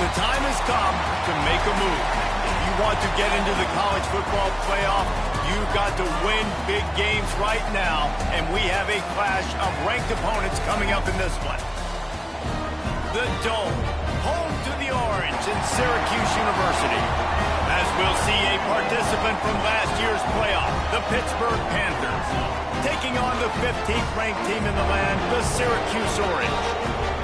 The time has come to make a move. If you want to get into the college football playoff, you've got to win big games right now, and we have a clash of ranked opponents coming up in this one. The Dome, home to the Orange in Syracuse University. As we'll see a participant from last year's playoff, the Pittsburgh Panthers, taking on the 15th ranked team in the land, the Syracuse Orange.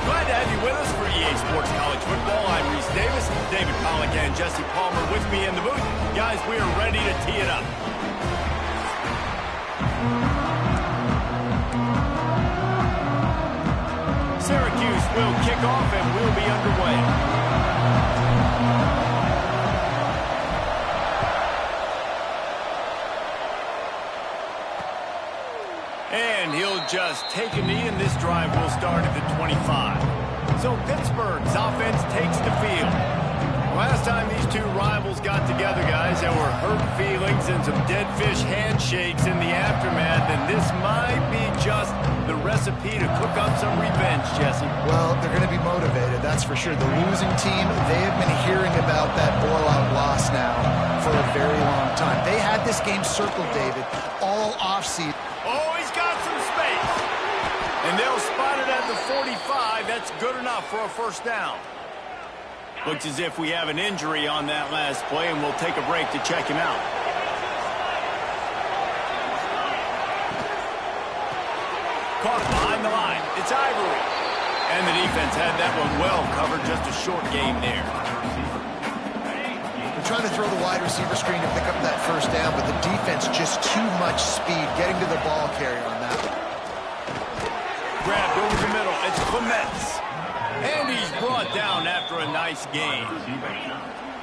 Glad to have you with us for EA Sports College Football. I'm Reese Davis, David Pollack, and Jesse Palmer with me in the booth. Guys, we are ready to tee it up. Syracuse will kick off and we'll be underway. And he'll just take a knee, and this drive will start at the 25. So Pittsburgh's offense takes the field. Last time these two rivals got together, guys, there were hurt feelings and some dead fish handshakes in the aftermath, and this might be just the recipe to cook up some revenge, Jesse. Well, they're going to be motivated, that's for sure. The losing team, they have been hearing about that blowout loss now for a very long time. They had this game circled, David, all offseason. Oh, he's got some space. And they'll spot it at the 45. That's good enough for a first down. Looks as if we have an injury on that last play, and we'll take a break to check him out. Caught behind the line. It's Rivalry. And the defense had that one well covered. Just a short game there. They're trying to throw the wide receiver screen to pick up that first down, but the defense just too much speed getting to the ball carrier on that one. Grabbed over the middle. It's Clements. And he's brought down after a nice game.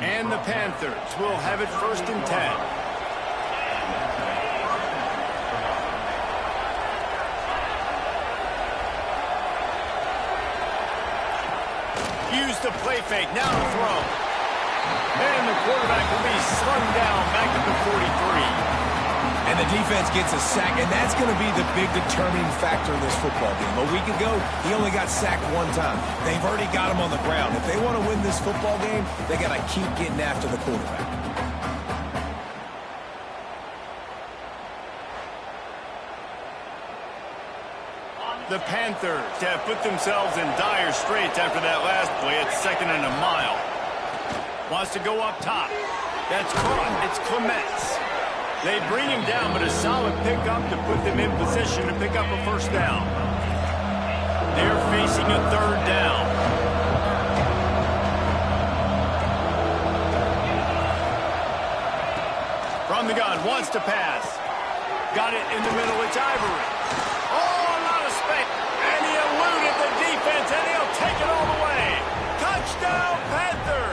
And the Panthers will have it 1st and 10. Use the play fake. Now to throw. And the quarterback will be slung down back at the 43. And the defense gets a sack, and that's going to be the big determining factor in this football game. A week ago, he only got sacked one time. They've already got him on the ground. If they want to win this football game, they got to keep getting after the quarterback. The Panthers have put themselves in dire straits after that last play. It's 2nd and a mile. Wants to go up top. That's caught. It's Clements. They bring him down, but a solid pickup to put them in position to pick up a first down. They're facing a 3rd down. From the gun, wants to pass. Got it in the middle, it's Rivalry. Oh, a lot of space. And he eluded the defense, and he'll take it all the way. Touchdown, Panthers!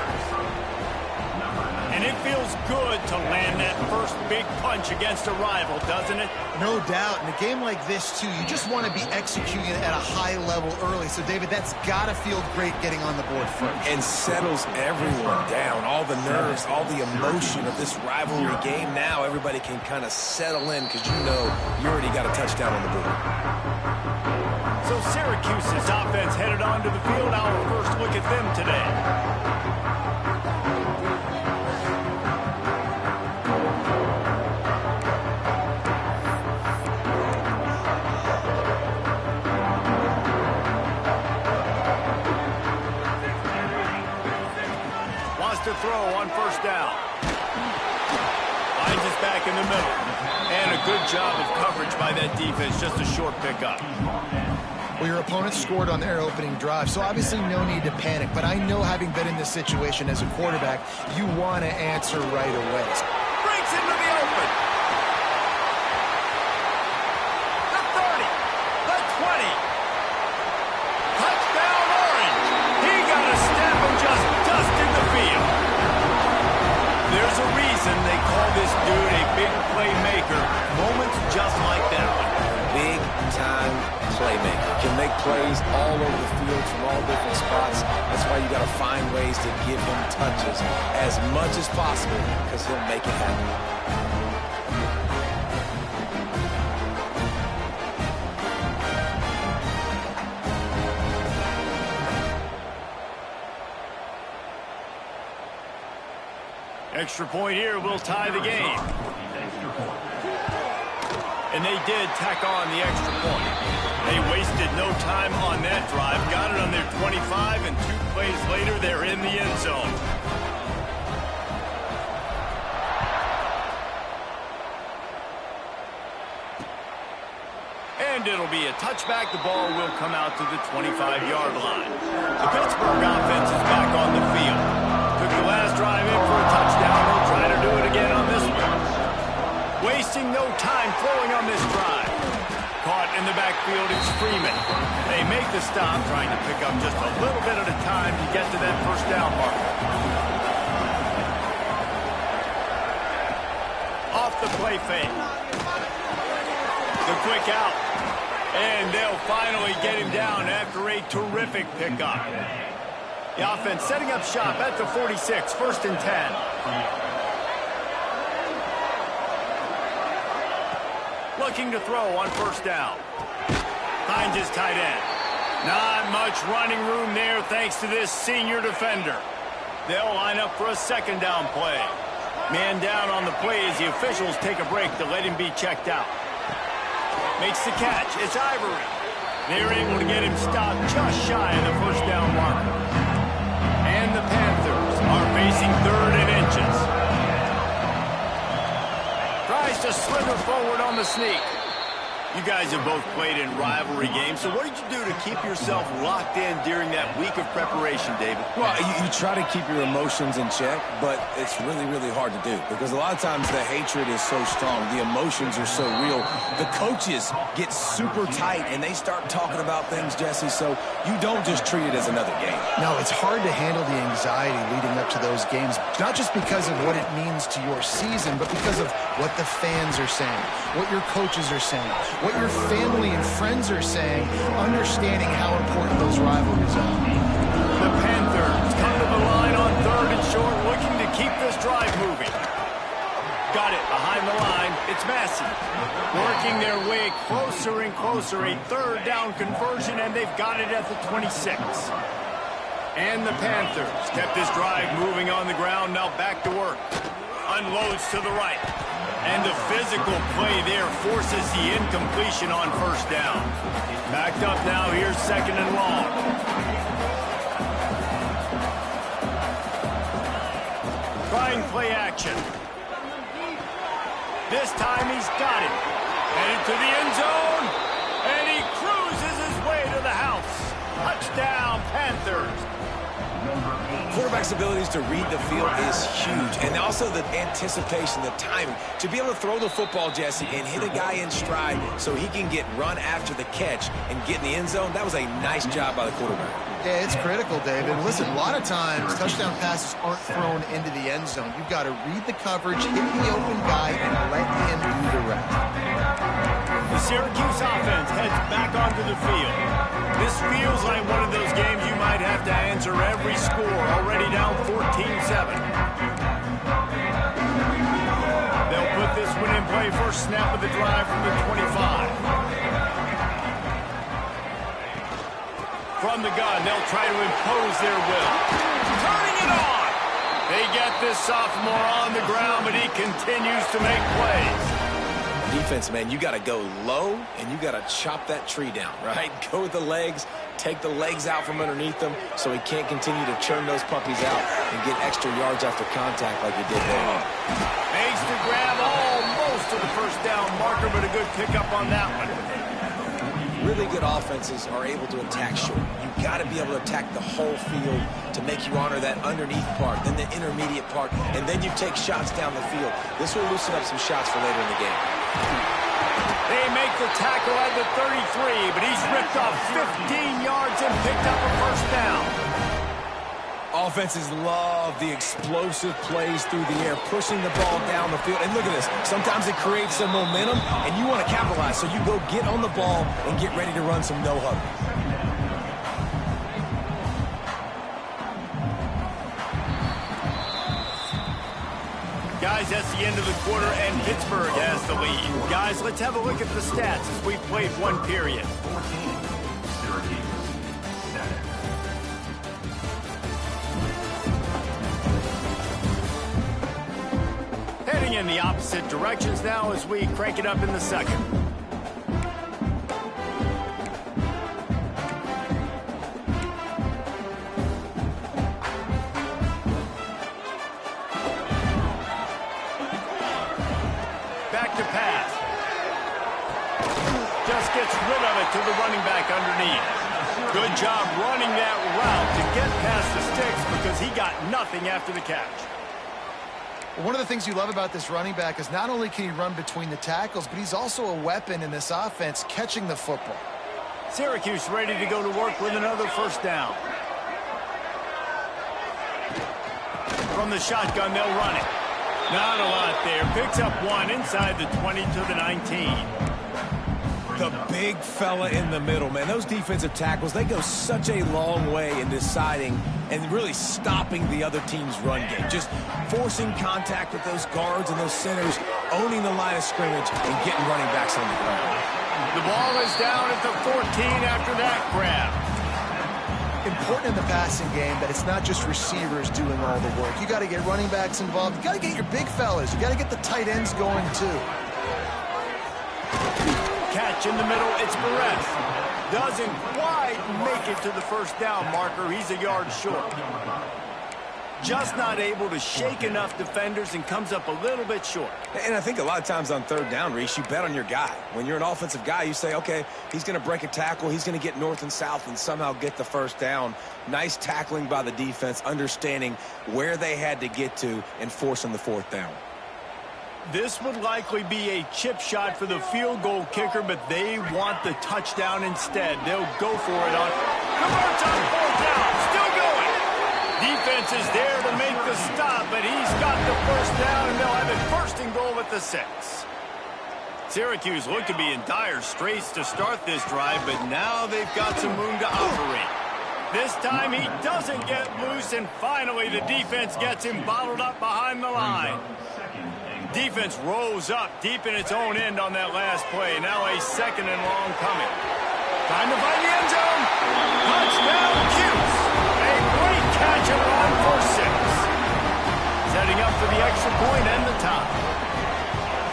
And it feels good to land that first big punch against a rival, doesn't it? No doubt. In a game like this, too, you just want to be executing it at a high level early. So, David, that's got to feel great getting on the board first. And settles everyone down. All the nerves, all the emotion of this rivalry game. Now everybody can kind of settle in because you know you already got a touchdown on the board. So Syracuse's offense headed onto the field. Our first look at them today. To throw on 1st down. Finds us back in the middle. And a good job of coverage by that defense. Just a short pickup. Well, your opponent scored on their opening drive, so obviously no need to panic. But I know, having been in this situation as a quarterback, you want to answer right away. Breaks into the open. The 30. The 20. Touchdown Orange. He got a step and just dusted the field. There's a reason they call this dude a big playmaker. Moments just like that one. Big-time playmaker. Can make plays all over the field from all different spots. That's why you got to find ways to give him touches as much as possible because he'll make it happen. Extra point here will tie the game. And they did tack on the extra point. They wasted no time on that drive. Got it on their 25, and 2 plays later, they're in the end zone. And it'll be a touchback. The ball will come out to the 25-yard line. The Pittsburgh offense is back on the field. Took the last drive in for a touchdown. They'll try to do it again on this one. Wasting no time throwing on this drive. Caught in the backfield is Freeman. They make the stop, trying to pick up just a little bit at a time to get to that first down marker. Off the play fake. The quick out. And they'll finally get him down after a terrific pickup. The offense setting up shop at the 46, 1st and 10. Looking to throw on 1st down. Finds his tight end. Not much running room there thanks to this senior defender. They'll line up for a 2nd down play. Man down on the play as the officials take a break to let him be checked out. Makes the catch. It's Rivalry. They're able to get him stopped just shy of the 1st down marker. And the Panthers are facing 3rd and inches. Tries to slither forward on the sneak. You guys have both played in rivalry games, so what did you do to keep yourself locked in during that week of preparation, David? Well, you try to keep your emotions in check, but it's really, really hard to do because a lot of times the hatred is so strong. The emotions are so real. The coaches get super tight, and they start talking about things, Jesse, so you don't just treat it as another game. No, it's hard to handle the anxiety leading up to those games, not just because of what it means to your season, but because of what the fans are saying, what your coaches are saying, what your family and friends are saying, understanding how important those rivalries are. The Panthers come to the line on 3rd and short, looking to keep this drive moving. Got it behind the line. It's Massey. Working their way closer and closer. A 3rd down conversion, and they've got it at the 26. And the Panthers kept this drive moving on the ground. Now back to work. Unloads to the right. And the physical play there forces the incompletion on 1st down. Backed up now. Here's 2nd and long. Trying play action. This time he's got it. Headed to the end zone. And he cruises his way to the house. Touchdown, Panthers. Quarterback's abilities to read the field is huge, and also the anticipation, the timing. To be able to throw the football, Jesse, and hit a guy in stride so he can get run after the catch and get in the end zone, that was a nice job by the quarterback. Yeah, it's critical, David. Listen, a lot of times touchdown passes aren't thrown into the end zone. You've got to read the coverage, hit the open guy, and let him do the rest. The Syracuse offense heads back onto the field. This feels like one of those games you might have to answer every score, already down 14-7. They'll put this one in play, first snap of the drive from the 25. From the gun, they'll try to impose their will. Turning it on! They get this sophomore on the ground, but he continues to make plays. Defense, man, you got to go low, and you got to chop that tree down, right? Go with the legs, take the legs out from underneath them so he can't continue to churn those puppies out and get extra yards after contact like he did there. Makes the grab almost to the 1st down marker, but a good pickup on that one. Really good offenses are able to attack short. You've got to be able to attack the whole field to make you honor that underneath part, then the intermediate part, and then you take shots down the field. This will loosen up some shots for later in the game. They make the tackle at the 33, but he's ripped off 15 yards and picked up a 1st down. Offenses love the explosive plays through the air, pushing the ball down the field. And look at this. Sometimes it creates some momentum, and you want to capitalize. So you go get on the ball and get ready to run some no-huddle. Guys, that's the end of the quarter, and Pittsburgh has the lead. Guys, let's have a look at the stats as we've played one period. 14, Syracuse, 7. in the opposite directions now as we crank it up in the second. Back to pass. Just gets rid of it to the running back underneath. Good job running that route to get past the sticks because he got nothing after the catch. One of the things you love about this running back is not only can he run between the tackles, but he's also a weapon in this offense catching the football. Syracuse ready to go to work with another first down. From the shotgun, they'll run it. Not a lot there. Picks up one inside the 20 to the 19. The big fella in the middle, man. Those defensive tackles, they go such a long way in deciding and really stopping the other team's run game. Just forcing contact with those guards and those centers, owning the line of scrimmage, and getting running backs on the ground. The ball is down at the 14 after that grab. Important in the passing game that it's not just receivers doing all the work. You got to get running backs involved. You got to get your big fellas. You got to get the tight ends going too. Catch in the middle, it's Perez. Doesn't quite make it to the first down marker. He's a yard short. Just not able to shake enough defenders and comes up a little bit short. And I think a lot of times on third down, Reese, you bet on your guy. When you're an offensive guy, you say, okay, he's going to break a tackle. He's going to get north and south and somehow get the first down. Nice tackling by the defense, understanding where they had to get to and forcing the fourth down. This would likely be a chip shot for the field goal kicker, but they want the touchdown instead. They'll go for it on. Converts on fourth down. Still going. Defense is there to make the stop, but he's got the first down, and they'll have it first and goal at the 6. Syracuse looked to be in dire straits to start this drive, but now they've got some room to operate. This time he doesn't get loose, and finally the defense gets him bottled up behind the line. Defense rose up deep in its own end on that last play. Now a second and long coming. Time to find the end zone. Touchdown, Cuse. A great catch and run for 6. Setting up for the extra point and the tie.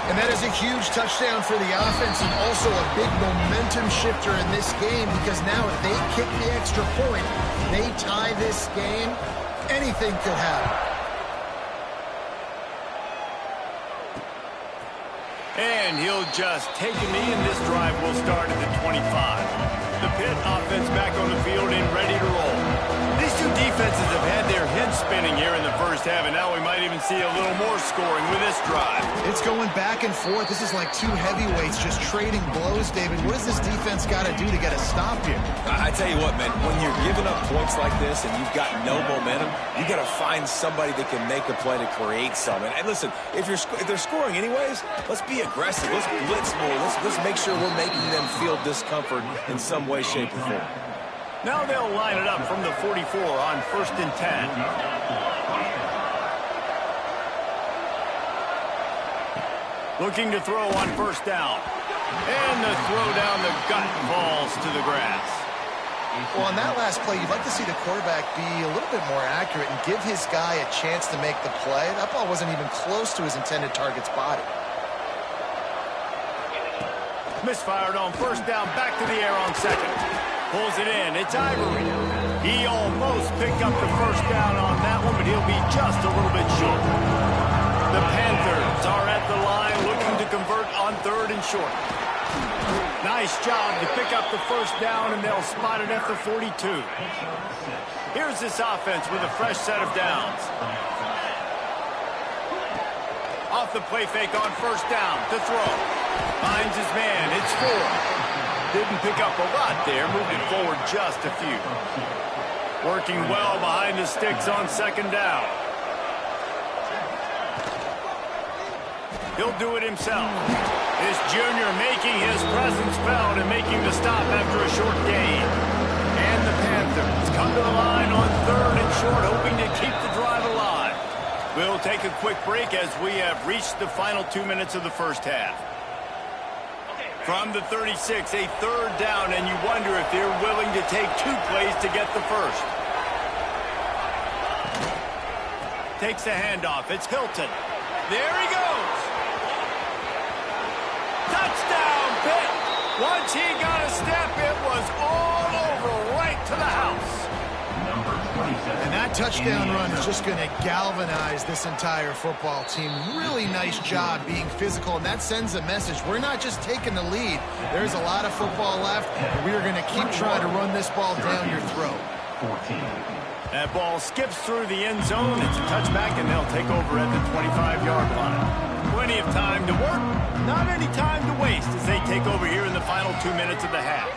And that is a huge touchdown for the offense and also a big momentum shifter in this game because now if they kick the extra point, they tie this game, anything could happen. And he'll just take a knee, and this drive will start at the 25. The Pitt offense back on the field and ready to roll. These two defenses have had their heads spinning here in the first half, and now we might even see a little more scoring with this drive. It's going back and forth. This is like two heavyweights just trading blows, David. What does this defense got to do to get a stop here? I tell you what, man, when you're giving up points like this and you've got no momentum, you got to find somebody that can make a play to create some. And listen, if they're scoring anyways, let's be aggressive. Let's blitz more. Let's make sure we're making them feel discomfort in some way, shape, or form. Now they'll line it up from the 44 on 1st and 10. Looking to throw on first down. And the throw down the gut falls to the grass. Well, on that last play, you'd like to see the quarterback be a little bit more accurate and give his guy a chance to make the play. That ball wasn't even close to his intended target's body. Misfired on first down, back to the air on second. Pulls it in, it's Rivalry. He almost picked up the first down on that one, but he'll be just a little bit short. The Panthers are at the line looking to convert on 3rd and short. Nice job to pick up the first down, and they'll spot it at the 42. Here's this offense with a fresh set of downs. Off the play fake on first down to throw. Finds his man, it's 4. Didn't pick up a lot there, moved it forward just a few. Working well behind the sticks on 2nd down. He'll do it himself. This junior making his presence felt and making the stop after a short gain. And the Panthers come to the line on 3rd and short, hoping to keep the drive alive. We'll take a quick break as we have reached the final 2 minutes of the first half. From the 36, a 3rd down, and you wonder if they're willing to take 2 plays to get the first. Takes the handoff. It's Hilton. There he goes. Touchdown, Pitt! Once he got a step, it was all over right to the house. And that touchdown run is just going to galvanize this entire football team. Really nice job being physical, and that sends a message. We're not just taking the lead. There's a lot of football left, and we are going to keep trying to run this ball down your throat. 14. That ball skips through the end zone. It's a touchback, and they'll take over at the 25-yard line. Plenty of time to work, not any time to waste as they take over here in the final 2 minutes of the half.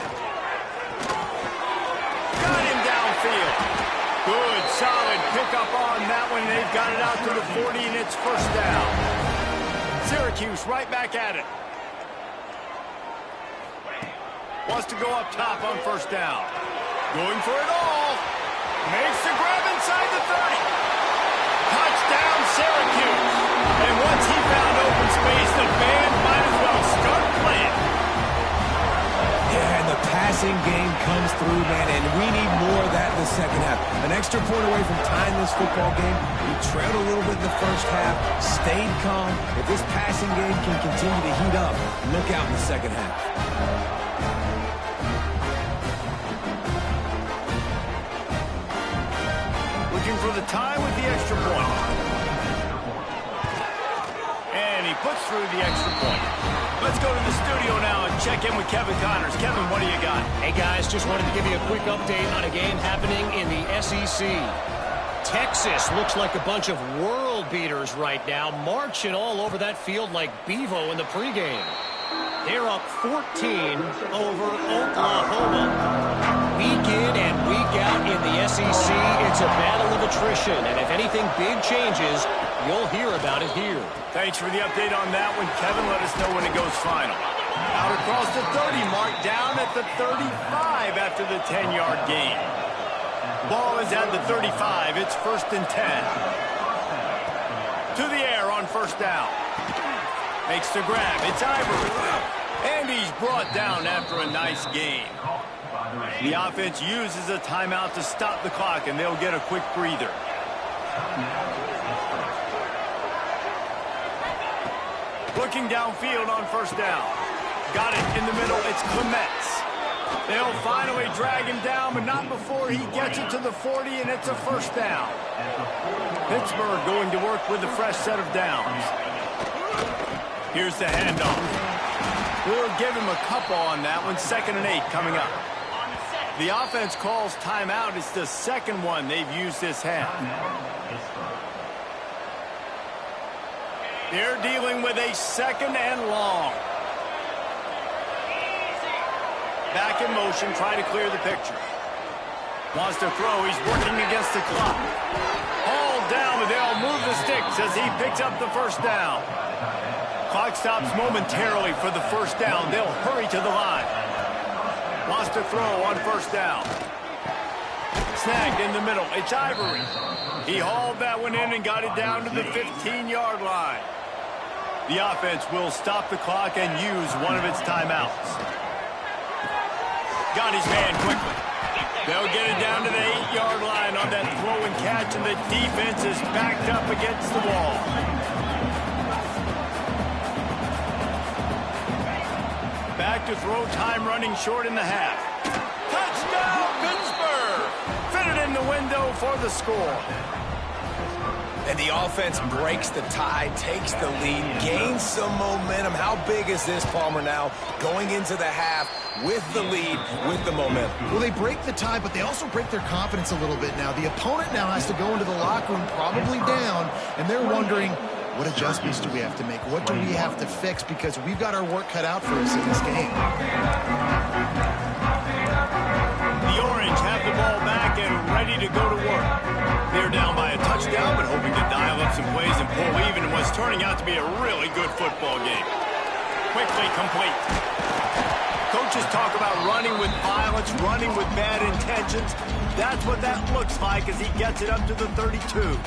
Got him downfield. Good, solid pickup on that one. They've got it out to the 40, and it's first down. Syracuse right back at it. Wants to go up top on first down. Going for it all. Makes the grab inside the 30. Touchdown, Syracuse. And once he found open space, the band might as well start playing. Yeah, and the passing game comes through, man, and we need more of that in the second half. An extra point away from tying this football game. We trailed a little bit in the first half, stayed calm. If this passing game can continue to heat up, look out in the second half. Looking for the tie with the extra point. And he puts through the extra point. Let's go to the studio now and check in with Kevin Connors. Kevin, what do you got? Hey, guys, just wanted to give you a quick update on a game happening in the SEC. Texas looks like a bunch of world beaters right now, marching all over that field like Bevo in the pregame. They're up 14 over Oklahoma. Week in and week out in the SEC, it's a battle of attrition, and if anything big changes, you'll hear about it here. Thanks for the update on that one, Kevin. Let us know when it goes final. Out across the 30 mark, down at the 35 after the 10-yard gain. Ball is at the 35. It's first and 10. To the air on first down. Makes the grab. It's Ivory. And he's brought down after a nice gain. The offense uses a timeout to stop the clock, and they'll get a quick breather. Looking downfield on first down. Got it in the middle. It's Clements. They'll finally drag him down, but not before he gets it to the 40, and it's a first down. Pittsburgh going to work with a fresh set of downs. Here's the handoff. We'll give him a couple on that one. 2nd and 8 coming up. The offense calls timeout. It's the second one they've used this half. They're dealing with a 2nd and long. Back in motion, try to clear the picture. Wants to throw. He's working against the clock. Hauled down, but they'll move the sticks as he picks up the first down. Clock stops momentarily for the first down. They'll hurry to the line. Wants to throw on first down. Snagged in the middle. It's Ivory. He hauled that one in and got it down to the 15-yard line. The offense will stop the clock and use one of its timeouts. Got his man quickly. They'll get it down to the 8-yard line on that throw and catch, and the defense is backed up against the wall. Back to throw, time running short in the half. Touchdown, Pittsburgh! Fitted in the window for the score. And the offense breaks the tie, takes the lead, gains some momentum. How big is this, Palmer, now going into the half with the lead, with the momentum? Well, they break the tie, but they also break their confidence a little bit now. The opponent now has to go into the locker room probably down, and they're wondering, what adjustments do we have to make? What do we have to fix? Because we've got our work cut out for us in this game. The Orange have the ball back and ready to go to work. They're down by a touchdown, but hoping to dial up some plays and pull even in what's turning out to be a really good football game. Quickly complete. Coaches talk about running with violence, running with bad intentions. That's what that looks like as he gets it up to the 32.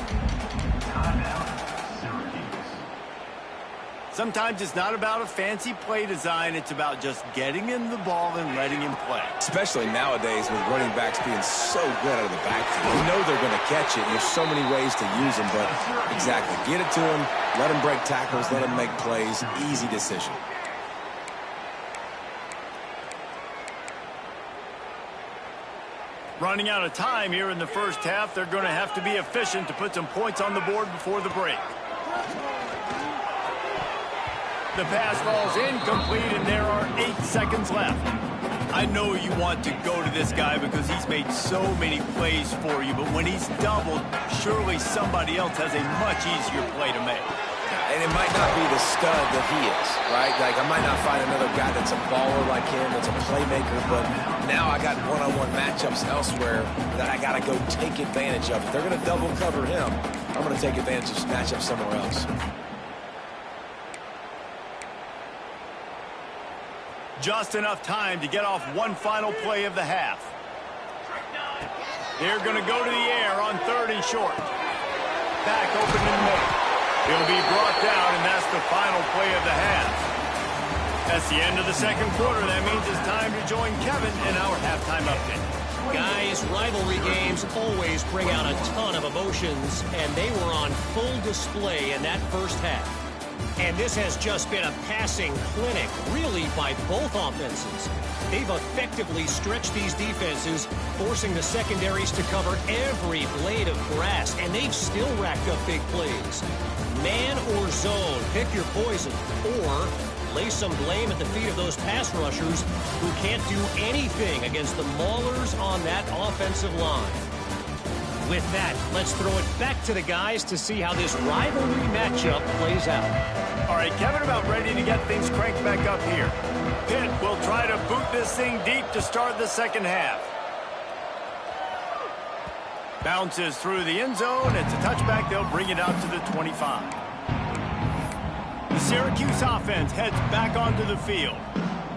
Sometimes it's not about a fancy play design. It's about just getting him the ball and letting him play. Especially nowadays with running backs being so good out of the backfield. You know they're going to catch it. There's so many ways to use them, but exactly. Get it to him, let him break tackles, let him make plays. Easy decision. Running out of time here in the first half. They're going to have to be efficient to put some points on the board before the break. The pass falls incomplete, and there are 8 seconds left. I know you want to go to this guy because he's made so many plays for you, but when he's doubled, surely somebody else has a much easier play to make. And it might not be the stud that he is, right? Like, I might not find another guy that's a baller like him, that's a playmaker, but now I got one-on-one matchups elsewhere that I got to go take advantage of. If they're going to double cover him, I'm going to take advantage of matchups somewhere else. Just enough time to get off one final play of the half. They're going to go to the air on 3rd and short. Back open in the middle. He'll be brought down, and that's the final play of the half. That's the end of the second quarter. That means it's time to join Kevin in our halftime update. Guys, rivalry games always bring out a ton of emotions, and they were on full display in that first half. And this has just been a passing clinic, really, by both offenses. They've effectively stretched these defenses, forcing the secondaries to cover every blade of grass, and they've still racked up big plays. Man or zone, pick your poison, or lay some blame at the feet of those pass rushers who can't do anything against the maulers on that offensive line. With that, let's throw it back to the guys to see how this rivalry matchup plays out. All right, Kevin, about ready to get things cranked back up here. Pitt will try to boot this thing deep to start the second half. Bounces through the end zone. It's a touchback. They'll bring it out to the 25. The Syracuse offense heads back onto the field.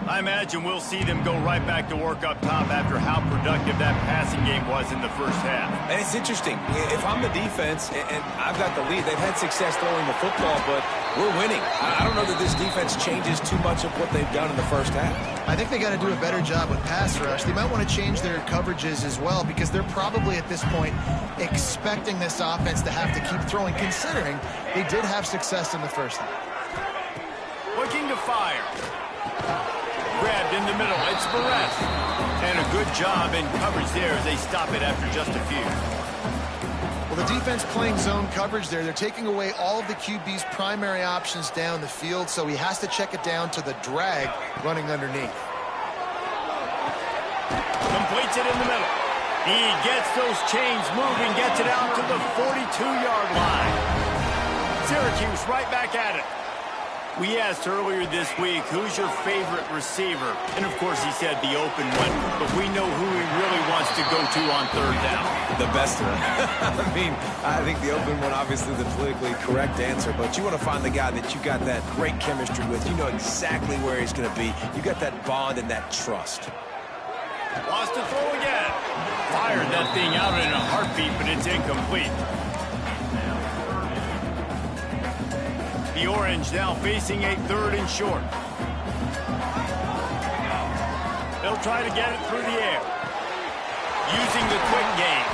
I imagine we'll see them go right back to work up top after how productive that passing game was in the first half. And it's interesting. If I'm the defense and I've got the lead, they've had success throwing the football, but we're winning. I don't know that this defense changes too much of what they've done in the first half. I think they got to do a better job with pass rush. They might want to change their coverages as well because they're probably at this point expecting this offense to have to keep throwing, considering they did have success in the first half. Looking to fire. Grabbed in the middle. It's Realest. And a good job in coverage there as they stop it after just a few. Well, the defense playing zone coverage there. They're taking away all of the QB's primary options down the field, so he has to check it down to the drag running underneath. Completes it in the middle. He gets those chains moving, gets it out to the 42-yard line. Syracuse right back at it. We asked earlier this week, who's your favorite receiver? And, of course, he said the open one, but we know who he really wants to go to on 3rd down. The best one. I mean, I think the open one, obviously the politically correct answer, but you want to find the guy that you got that great chemistry with. You know exactly where he's going to be. You got that bond and that trust. Wants to throw again. Fired that thing out in a heartbeat, but it's incomplete. The Orange now facing a 3rd and short. They'll try to get it through the air. Using the quick game.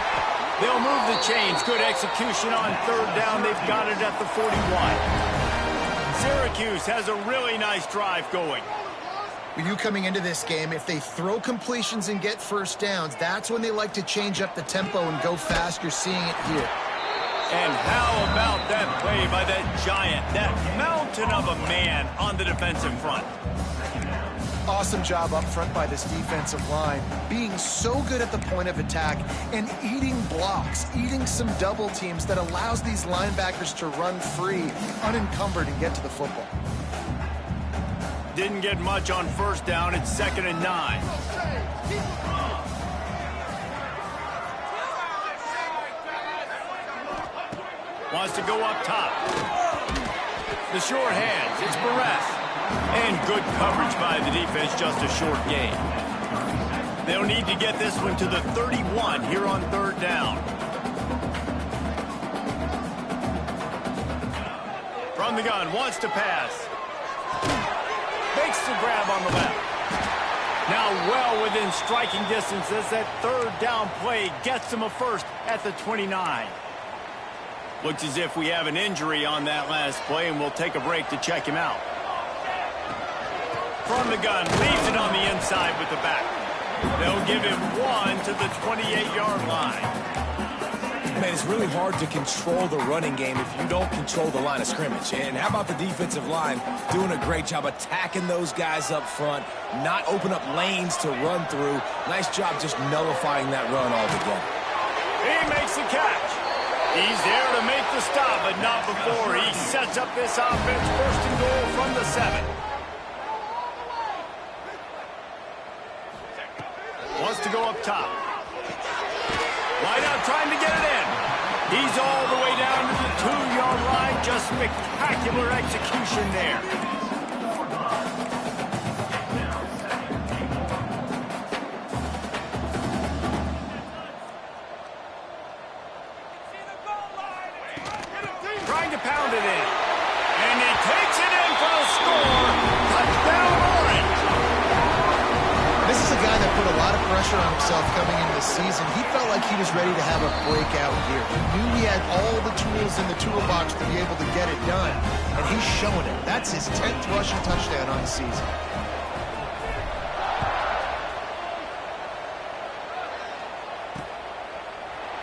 They'll move the chains. Good execution on 3rd down. They've got it at the 41. Syracuse has a really nice drive going. With you coming into this game, if they throw completions and get first downs, that's when they like to change up the tempo and go fast. You're seeing it here. And how about that play by that giant, that mountain of a man on the defensive front? Awesome job up front by this defensive line, being so good at the point of attack and eating blocks, eating some double teams that allows these linebackers to run free, unencumbered, and get to the football. Didn't get much on 1st down. It's 2nd and 9. Wants to go up top. The short hands. It's Realest. And good coverage by the defense. Just a short gain. They'll need to get this one to the 31 here on 3rd down. From the gun. Wants to pass. Makes the grab on the left. Now well within striking distance as that 3rd down play gets him a first at the 29. Looks as if we have an injury on that last play, and we'll take a break to check him out. From the gun, leaves it on the inside with the back. They'll give him 1 to the 28-yard line. Man, it's really hard to control the running game if you don't control the line of scrimmage. And how about the defensive line doing a great job attacking those guys up front, not open up lanes to run through. Nice job just nullifying that run altogether. He makes the catch. He's there to make the stop, but not before he sets up this offense. First and goal from the 7. Wants to go up top. Wide out trying to get it in. He's all the way down to the 2-yard line. Just spectacular execution there. Trying to pound it in. And he takes it in for the score. Touchdown, Orange. This is a guy that put a lot of pressure on himself coming into the season. He felt like he was ready to have a breakout year. He knew he had all the tools in the toolbox to be able to get it done, and he's showing it. That's his 10th rushing touchdown on the season.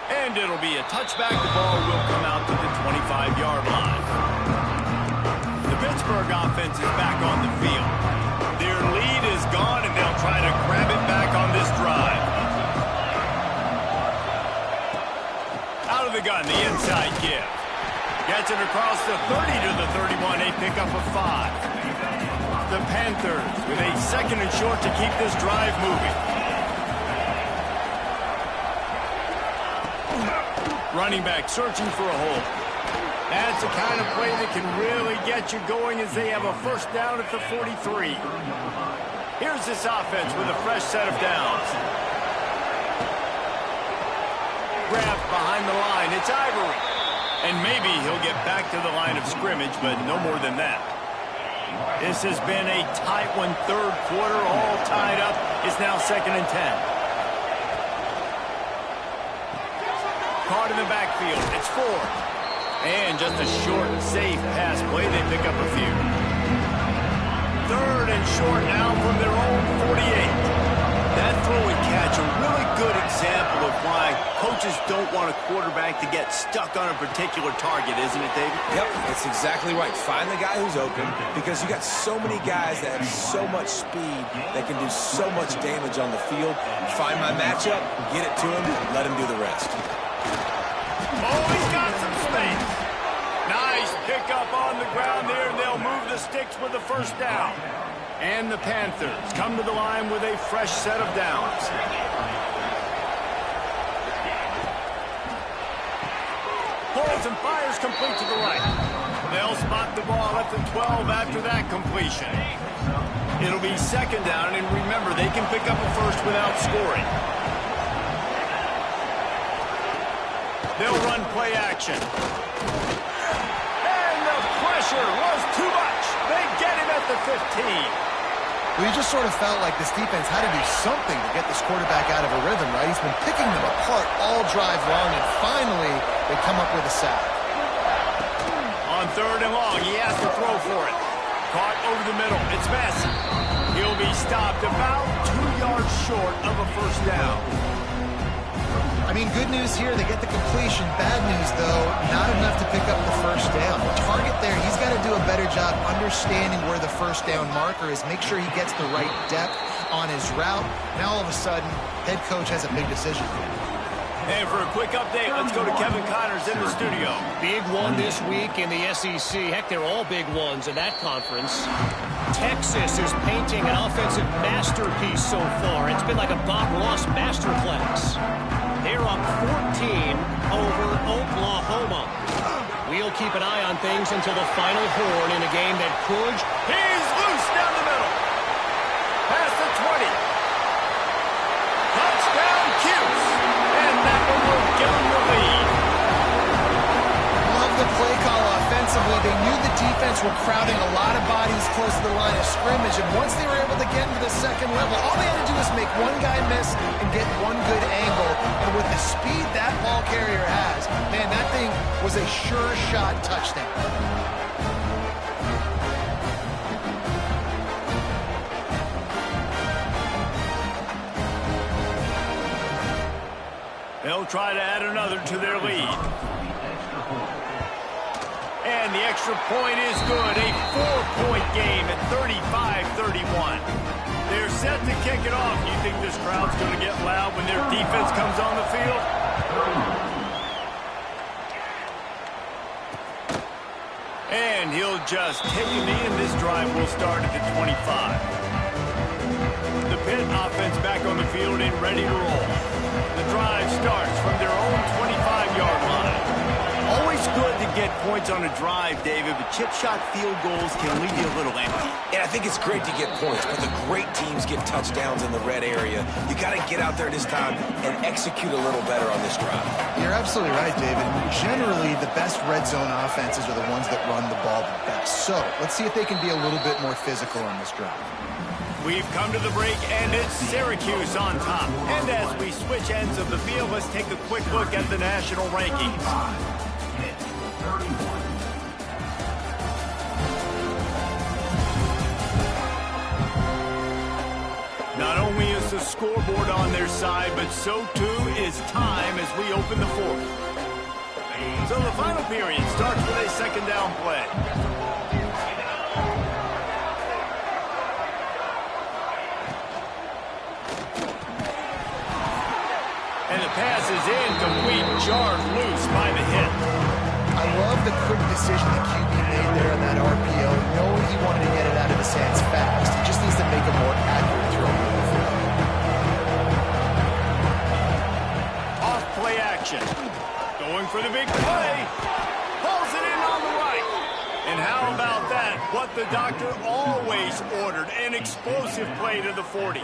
And it'll be a touchback. The ball will come out to the 25-yard line. The Pittsburgh offense is back on the field. Their lead is gone, and they'll try to grab it back on this drive. Out of the gun, the inside give. Gets it across the 30 to the 31. A pickup of 5. The Panthers with a 2nd and short to keep this drive moving. Running back searching for a hole. That's the kind of play that can really get you going as they have a first down at the 43. Here's this offense with a fresh set of downs. Grabbed behind the line. It's Rivalry. And maybe he'll get back to the line of scrimmage, but no more than that. This has been a tight one. Third quarter, all tied up. It's now 2nd and 10. Caught in the backfield. It's 4. And just a short, safe pass play. They pick up a few. 3rd and short now from their own 48. That throw and catch, a really good example of why coaches don't want a quarterback to get stuck on a particular target, isn't it, David? Yep, that's exactly right. Find the guy who's open, because you got so many guys that have so much speed that can do so much damage on the field. Find my matchup, get it to him, let him do the rest. Oh, he's got some space. Nice pickup on the ground there, and they'll move the sticks with the first down. And the Panthers come to the line with a fresh set of downs. Pulls and fires complete to the right. They'll spot the ball at the 12 after that completion. It'll be 2nd down, and remember, they can pick up a first without scoring. They'll run play action. And the pressure was too much. They get him at the 15. Well, you just sort of felt like this defense had to do something to get this quarterback out of a rhythm, right? He's been picking them apart all drive long, and finally they come up with a sack. On 3rd and long, he has to throw for it. Caught over the middle. It's Massey. He'll be stopped about 2 yards short of a first down. I mean, good news here, they get the completion. Bad news, though, not enough to pick up the first down. The target there, he's got to do a better job understanding where the first down marker is, make sure he gets the right depth on his route. Now, all of a sudden, head coach has a big decision. And for a quick update, let's go to Kevin Connors in the studio. Big one this week in the SEC. Heck, they're all big ones in that conference. Texas is painting an offensive masterpiece so far. It's been like a Bob Ross masterclass. They're up 14 over Oklahoma. We'll keep an eye on things until the final horn in a game that could. He's loose down the middle. Past the 20. Touchdown, Cuse. And that one will give them the lead. Love the play call offensively. They knew the defense were crowding a lot of bodies close to the line of scrimmage, and once they were able to get into the 2nd level, all they had to do was make one guy miss and get one good angle. And with the speed that ball carrier has, man, that thing was a sure shot touchdown. They'll try to add another to their lead. And the extra point is good. A 4-point game at 35-31. They're set to kick it off. You think this crowd's going to get loud when their defense comes on the field? And he'll just take a knee, and this drive will start at the 25. The Pitt offense back on the field and ready to roll. The drive starts from their own 25-yard line. Always good to get points on a drive, David, but chip shot field goals can leave you a little empty. And I think it's great to get points, but the great teams get touchdowns in the red area. You got to get out there this time and execute a little better on this drive. You're absolutely right, David. Generally, the best red zone offenses are the ones that run the ball the best. So let's see if they can be a little bit more physical on this drive. We've come to the break, and it's Syracuse on top. And as we switch ends of the field, let's take a quick look at the national rankings. Not only is the scoreboard on their side, but so too is time as we open the fourth. So the final period starts with a second down play. And the pass is incomplete, jarred loose by the hit. I love the quick decision the QB made there on that RPO, knowing he wanted to get it out of his hands fast. He just needs to make a more accurate throw. Off play action. Going for the big play. Pulls it in on the right. And how about that? What the doctor always ordered, an explosive play to the 40.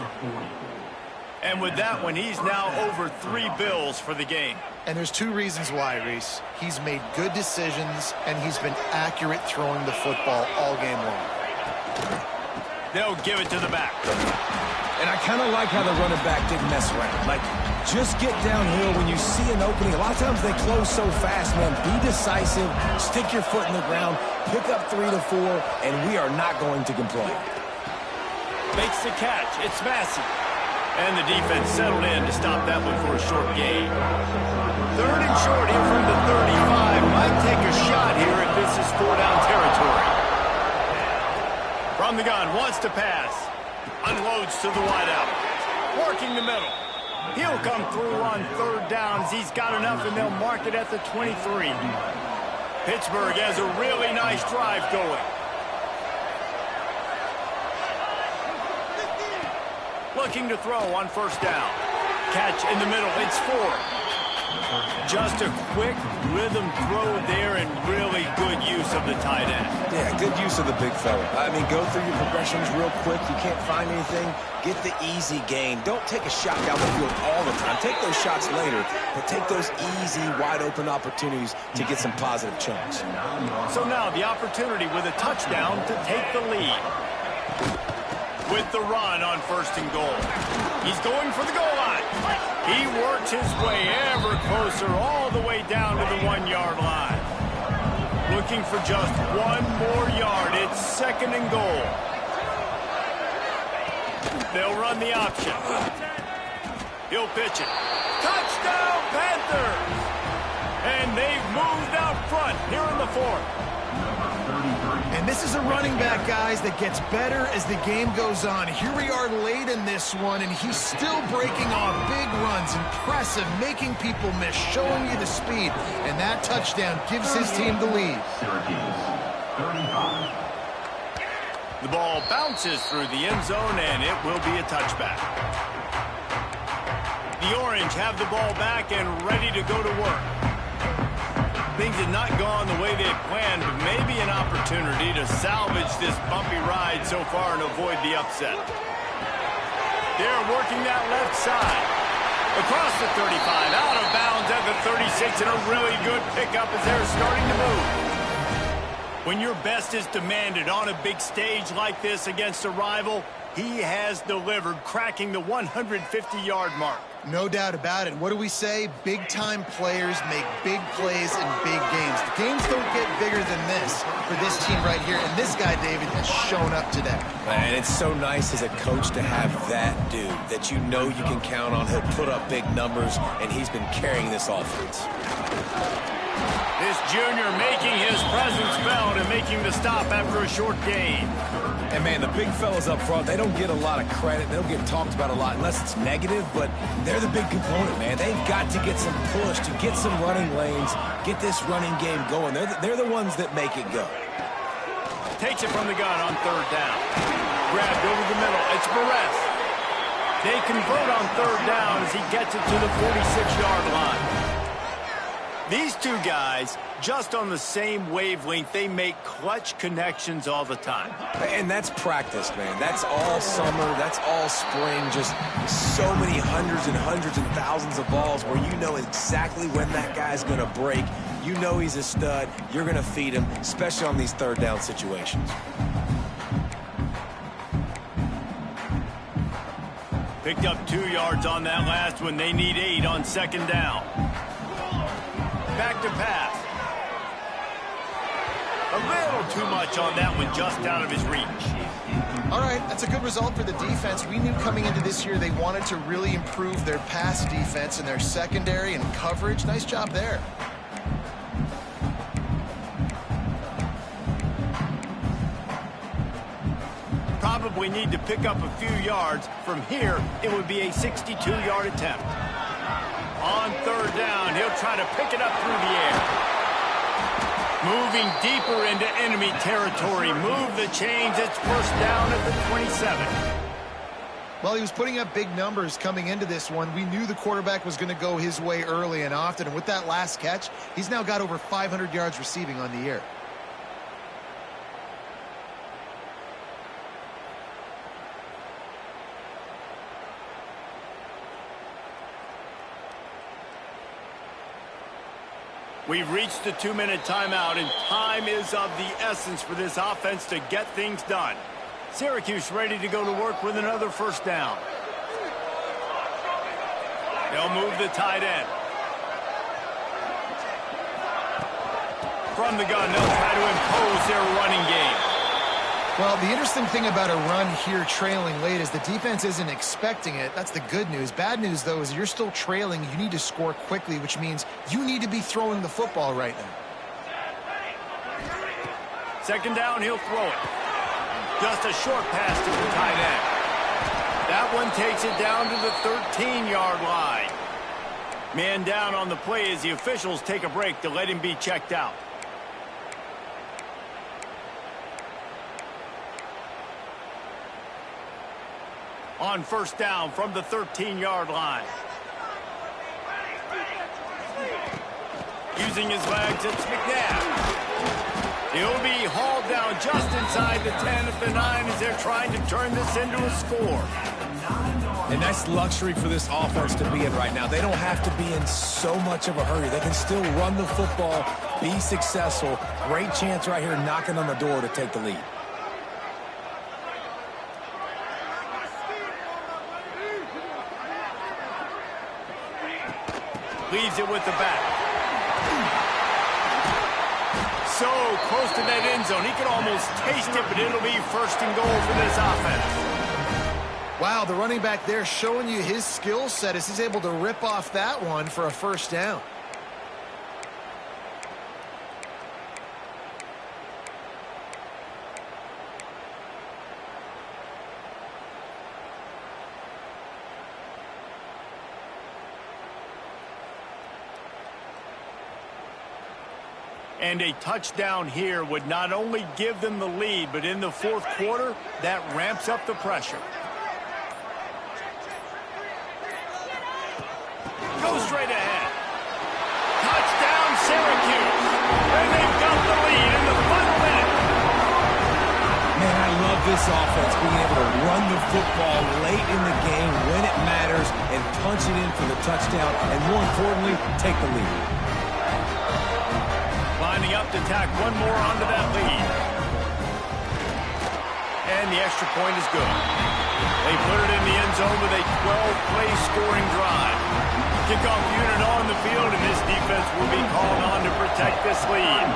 And with that one, he's now over 3 bills for the game. And there's 2 reasons why, Reese. He's made good decisions, and he's been accurate throwing the football all game long. They'll give it to the back. And I kind of like how the running back didn't mess around. Like, just get downhill when you see an opening. A lot of times they close so fast, man. Be decisive, stick your foot in the ground, pick up 3 to 4, and we are not going to complain. Makes the catch. It's Massey. And the defense settled in to stop that one for a short gain. 3rd and short here from the 35. Might take a shot here if this is 4-down territory. From the gun, wants to pass. Unloads to the wideout. Working the middle. He'll come through on 3rd downs. He's got enough, and they'll mark it at the 23. Pittsburgh has a really nice drive going. Looking to throw on 1st down. Catch in the middle. It's 4. Just a quick rhythm throw there and really good use of the tight end. Yeah, good use of the big fella. I mean, go through your progressions real quick. You can't find anything. Get the easy gain. Don't take a shot down the field all the time. Take those shots later, but take those easy, wide-open opportunities to get some positive chunks. So now the opportunity with a touchdown to take the lead. With the run on 1st and goal. He's going for the goal line. He works his way ever closer all the way down to the 1-yard line. Looking for just 1 more yard. It's 2nd and goal. They'll run the option. He'll pitch it. Touchdown, Panthers! And they've moved out front here in the 4th. And this is a running back, guys, that gets better as the game goes on. Here we are late in this one, and he's still breaking off big runs. Impressive, making people miss, showing you the speed. And that touchdown gives his team the lead. The ball bounces through the end zone, and it will be a touchback. The Orange have the ball back and ready to go to work. Things had not gone the way they had planned, but maybe an opportunity to salvage this bumpy ride so far and avoid the upset. They're working that left side. Across the 35, out of bounds at the 36, and a really good pickup as they're starting to move. When your best is demanded on a big stage like this against a rival, He has delivered, cracking the 150-yard mark. No doubt about it. What do we say? Big-time players make big plays in big games. The games don't get bigger than this for this team right here, and this guy, David, has shown up today. And it's so nice as a coach to have that dude that you know you can count on. He'll put up big numbers, and he's been carrying this offense. This junior making his presence felt and making the stop after a short gain. And, man, the big fellas up front, they don't get a lot of credit. They don't get talked about a lot unless it's negative, but they're the big component, man. They've got to get some push, to get some running lanes, get this running game going. They're the ones that make it go. Takes it from the gun on third down. Grabbed over the middle. It's Perez. They convert on third down as he gets it to the 46-yard line. These two guys, just on the same wavelength, they make clutch connections all the time. And that's practice, man. That's all summer. That's all spring. Just so many hundreds and thousands of balls where you know exactly when that guy's going to break. You know he's a stud. You're going to feed him, especially on these third down situations. Picked up 2 yards on that last one. They need 8 on second down. Back to pass. A little too much on that one, just out of his reach. All right, that's a good result for the defense. We knew coming into this year they wanted to really improve their pass defense and their secondary and coverage. Nice job there. Probably need to pick up a few yards. From here, it would be a 62-yard attempt. On third down, he'll try to pick it up through the air. Moving deeper into enemy territory. Move the chains. It's first down at the 27. Well, he was putting up big numbers coming into this one. We knew the quarterback was going to go his way early and often. And with that last catch, he's now got over 500 yards receiving on the year. We've reached the 2-minute timeout, and time is of the essence for this offense to get things done. Syracuse ready to go to work with another first down. They'll move the tight end. From the gun, they'll try to impose their running game. Well, the interesting thing about a run here trailing late is the defense isn't expecting it. That's the good news. Bad news, though, is you're still trailing. You need to score quickly, which means you need to be throwing the football right now. Second down, he'll throw it. Just a short pass to the tight end. That one takes it down to the 13-yard line. Man down on the play as the officials take a break to let him be checked out. On first down from the 13-yard line. Using his legs, it's McNabb. He'll be hauled down just inside the 10 at the 9 as they're trying to turn this into a score. And that's luxury for this offense to be in right now. They don't have to be in so much of a hurry. They can still run the football, be successful. Great chance right here knocking on the door to take the lead. Leaves it with the back. So close to that end zone. He could almost taste it, but it'll be first and goal for this offense. Wow, the running back there showing you his skill set as he's able to rip off that one for a first down. And a touchdown here would not only give them the lead, but in the fourth quarter, that ramps up the pressure. Go straight ahead. Touchdown, Syracuse. And they've got the lead in the final minute. Man, I love this offense, being able to run the football late in the game when it matters and punch it in for the touchdown, and more importantly, take the lead. Lining up to tack one more onto that lead. And the extra point is good. They put it in the end zone with a 12-play scoring drive. Kickoff unit on the field, and this defense will be called on to protect this lead.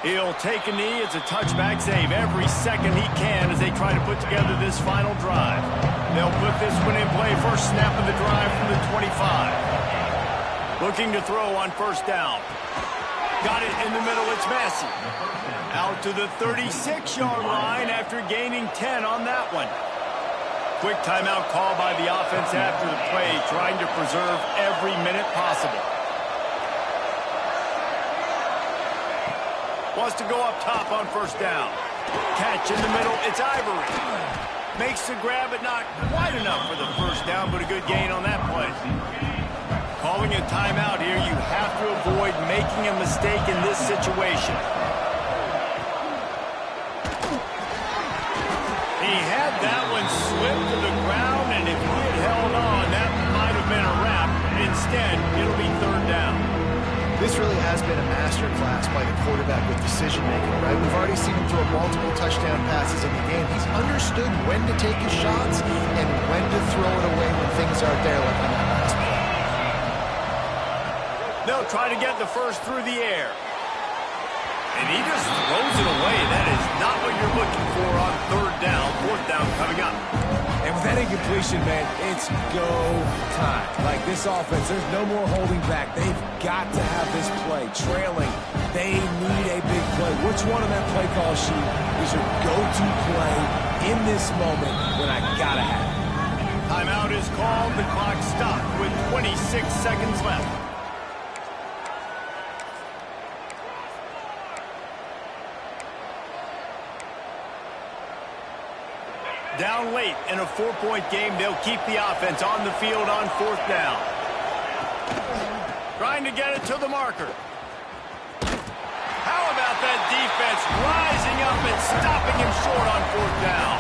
He'll take a knee. It's a touchback save every second he can as they try to put together this final drive. They'll put this one in play. First snap of the drive from the 25. Looking to throw on first down. Got it in the middle. It's Massey. Out to the 36-yard line after gaining 10 on that one. Quick timeout call by the offense after the play, trying to preserve every minute possible. Wants to go up top on first down. Catch in the middle. It's Ivory. Makes the grab, but not quite enough for the first down, but a good gain on that play. Calling a timeout here, you have to avoid making a mistake in this situation. He had that one slip to the ground, and if he had held on, that might have been a wrap. Instead, it'll be third down. This really has been a masterclass by the quarterback with decision-making, right? We've already seen him throw multiple touchdown passes in the game. He's understood when to take his shots and when to throw it away when things aren't there, like on that last play. They'll try to get the first through the air. And he just throws it away. That is not what you're looking for on third down. Fourth down coming up. And with that incompletion, man, it's go time. Like this offense, there's no more holding back. They've got to have this play. Trailing, they need a big play. Which one on that play call sheet is your go-to play in this moment when I gotta have it? Timeout is called. The clock stopped with 26 seconds left. Down late in a 4-point game, they'll keep the offense on the field on fourth down. Trying to get it to the marker. How about that defense rising up and stopping him short on fourth down?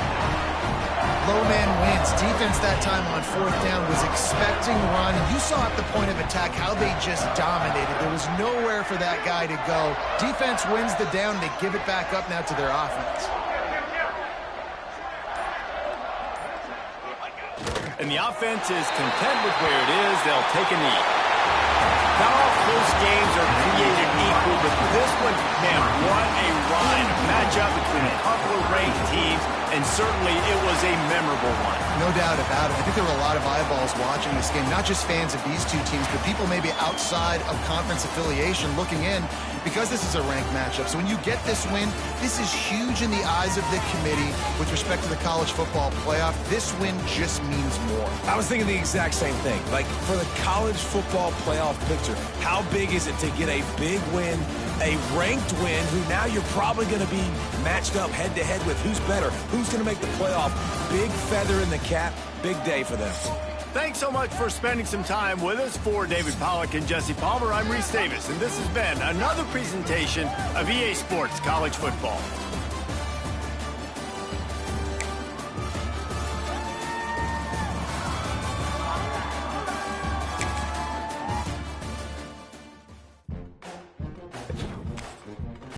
Low man wins. Defense that time on fourth down was expecting run. You saw at the point of attack how they just dominated. There was nowhere for that guy to go. Defense wins the down. They give it back up now to their offense. And the offense is content with where it is. They'll take a knee. Not all close games are created equal, but this one, man, what a ride. A matchup between a couple of ranked teams, and certainly it was a memorable one. No doubt about it. I think there were a lot of eyeballs watching this game, not just fans of these two teams, but people maybe outside of conference affiliation looking in because this is a ranked matchup. So when you get this win, this is huge in the eyes of the committee with respect to the college football playoff. This win just means more. I was thinking the exact same thing. Like, for the college football playoff picture, how big is it to get a big win, a ranked win, who now you're probably going to be matched up head-to-head with who's better, who's going to make the playoff. Big feather in the cap, big day for them. Thanks so much for spending some time with us. For David Pollack and Jesse Palmer, I'm Reese Davis, and this has been another presentation of EA Sports College Football.